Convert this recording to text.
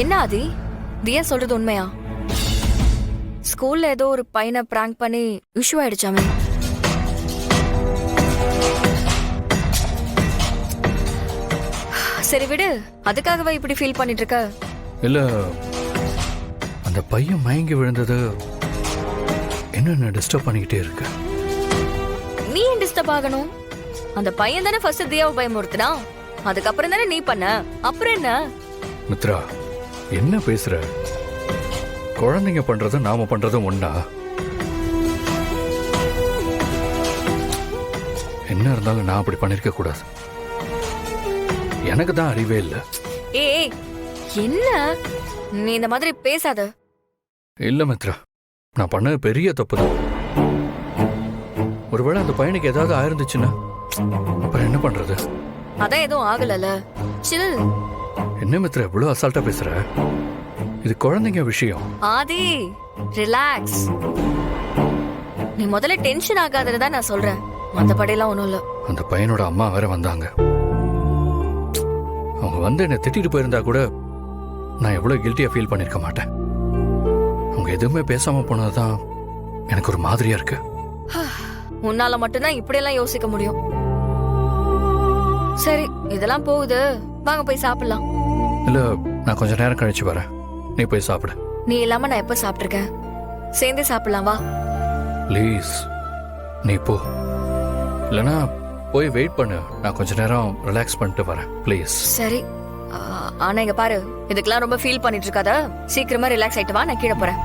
என்ன ஆதி, தியா சொல்றது உண்மையா? ஸ்கூல்ல ஏதோ ஒரு பையனை பிராங்க் பண்ணி இஷ்யூ ஆயிடுச்சாமே. சரி விடு, அதுக்காகவே இப்படி ஃபீல் பண்ணிட்டு இருக்க? இல்ல, அந்த பையன் மயங்கி விழுந்தது என்ன டிஸ்டர்ப் பண்ணிக்கிட்டே இருக்கு. நீ ஏன் டிஸ்டர்ப் ஆகணும்? அந்த பையன் தானே ஃபர்ஸ்ட் தியாவை பயமுறுத்தினா, அதுக்கப்புறம் தானே நீ பண்ண. அப்புறம் என்ன? மித்ரா, என்ன பேசுற? குழந்தைங்க பண்றதும் நாம பண்றதும் ஒண்ணா? என்ன இருந்தாலும் நான் அப்படி பண்ணிருக்க கூடாது. எனக்கு தான் அறிவே இல்ல. ஏய் என்ன நீ இந்த மாதிரி பேசாத. இல்ல மித்ரா, நான் பண்ணது பெரிய தப்பு தான். ஒருவேளை அந்த பையனுக்கு ஏதாவது ஆயிருந்துச்சுன்னா அப்புறம் என்ன பண்றது? அதான் எதுவும் ஆகலல. சில். என்ன மித்ரா இவ்வளவு அசால்ட்டா பேசுற? இது குழந்தைங்க விஷயம். ஆதி, ரிலாக்ஸ். நீ முதல்ல டென்ஷன் ஆகாதன்னு தான் நான் சொல்றேன். மத்தபடிலாம் ஒண்ணும் இல்ல. அந்த பையனோட அம்மா வேற வந்தாங்க. அவங்க வந்து என்னை திட்டிட்டு போயிருந்தா கூட நான் எவ்வளவு கில்ட்டியா ஃபீல் பண்ணிருக்க மாட்டேன். அவங்க எதுவுமே பேசாம போனதுதான் எனக்கு ஒரு மாதிரியா இருக்கு. உன்னால மட்டும்தான் இப்படியெல்லாம் யோசிக்க முடியும். சரி, இதெல்லாம் போகுது, வாங்க போய் சாப்பிடலாம். இல்ல, நான் கொஞ்ச நேரம் கழிச்சு வரேன். நீ போய் சாப்பிடு. நீ இல்லாம நான் எப்ப சாப்பிட்டிருக்கேன்? சேர்ந்து சாப்பிடலாம் வா. ப்ளீஸ் நீ போ. இல்லைன்னா போய் வெயிட் பண்ணு, நான் கொஞ்ச நேரம் ரிலாக்ஸ் பண்ணிட்டு வரேன். ப்ளீஸ். சரி, ஆனா இங்க பாரு, இதுக்கெல்லாம் ரொம்ப ஃபீல் பண்ணிட்டு இருக்காத. சீக்கிரமா ரிலாக்ஸ் ஆயிட்டு வா, நான் கீழே போறேன்.